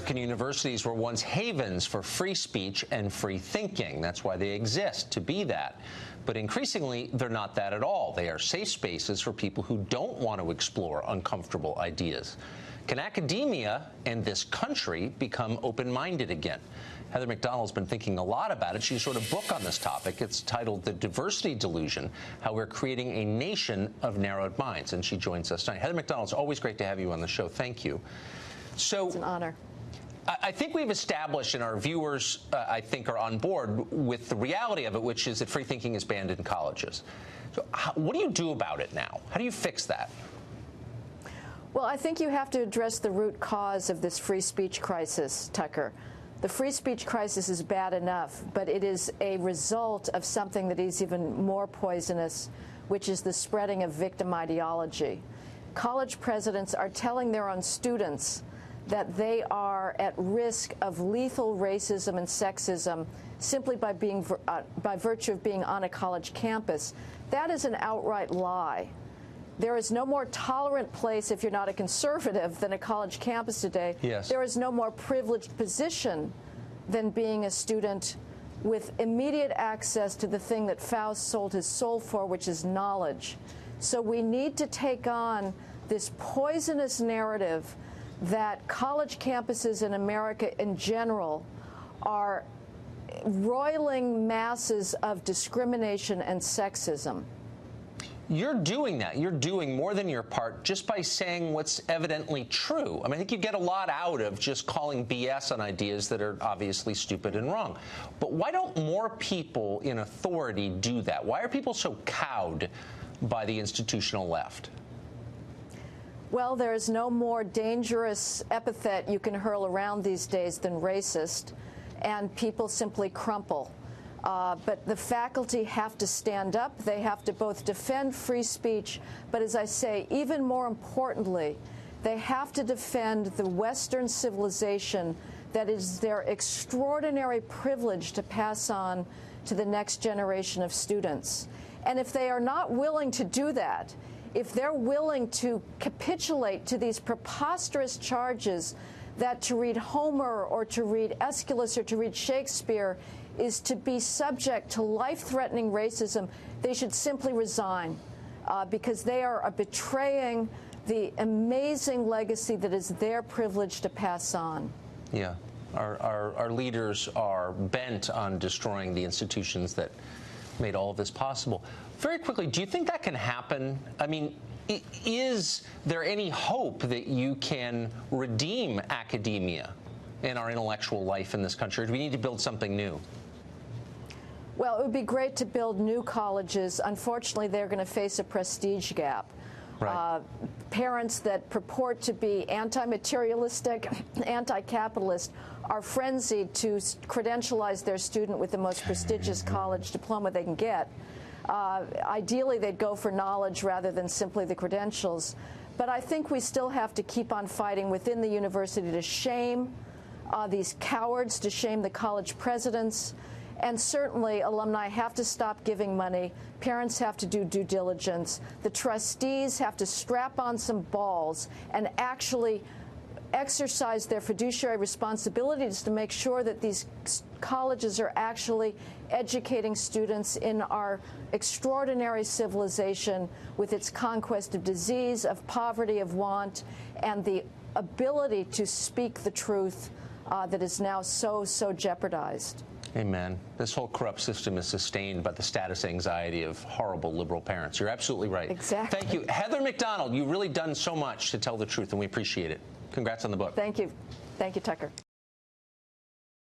American universities were once havens for free speech and free thinking. That's why they exist, to be that. But increasingly, they're not that at all. They are safe spaces for people who don't want to explore uncomfortable ideas. Can academia and this country become open-minded again? Heather McDonald's been thinking a lot about it. She's wrote a book on this topic. It's titled The Diversity Delusion, How We're Creating a Nation of Narrowed Minds. And she joins us tonight. Heather McDonald, it's always great to have you on the show. Thank you. So, it's an honor. I think we've established, and our viewers, I think, are on board with the reality of it, which is that free thinking is banned in colleges. So what do you do about it now? How do you fix that? Well, I think you have to address the root cause of this free speech crisis, Tucker. The free speech crisis is bad enough, but it is a result of something that is even more poisonous, which is the spreading of victim ideology. College presidents are telling their own students that they are at risk of lethal racism and sexism simply by virtue of being on a college campus. That is an outright lie. There is no more tolerant place, if you're not a conservative, than a college campus today. Yes. There is no more privileged position than being a student with immediate access to the thing that Faust sold his soul for, which is knowledge. So we need to take on this poisonous narrative that college campuses in America in general are roiling masses of discrimination and sexism. You're doing that. You're doing more than your part just by saying what's evidently true. I mean, I think you get a lot out of just calling BS on ideas that are obviously stupid and wrong. But why don't more people in authority do that? Why are people so cowed by the institutional left? Well, there is no more dangerous epithet you can hurl around these days than racist, and people simply crumple. But the faculty have to stand up. They have to both defend free speech, but as I say, even more importantly, they have to defend the Western civilization that is their extraordinary privilege to pass on to the next generation of students. And if they are not willing to do that, if they're willing to capitulate to these preposterous charges that to read Homer or to read Aeschylus or to read Shakespeare is to be subject to life-threatening racism, they should simply resign because they are betraying the amazing legacy that is their privilege to pass on. Yeah. Our leaders are bent on destroying the institutions that made all of this possible. Very quickly, do you think that can happen? I mean, is there any hope that you can redeem academia in our intellectual life in this country? Or do we need to build something new? Well, it would be great to build new colleges. Unfortunately, they're going to face a prestige gap. Right. Parents that purport to be anti-materialistic, anti-capitalist are frenzied to credentialize their student with the most prestigious college diploma they can get. Ideally, they'd go for knowledge rather than simply the credentials. But I think we still have to keep on fighting within the university to shame these cowards, to shame the college presidents. And certainly, alumni have to stop giving money. Parents have to do due diligence. The trustees have to strap on some balls and actually exercise their fiduciary responsibilities to make sure that these colleges are actually educating students in our extraordinary civilization with its conquest of disease, of poverty, of want, and the ability to speak the truth that is now so jeopardized. Amen. This whole corrupt system is sustained by the status anxiety of horrible liberal parents. You're absolutely right. Exactly. Thank you. Heather McDonald, you've really done so much to tell the truth, and we appreciate it. Congrats on the book. Thank you. Thank you, Tucker.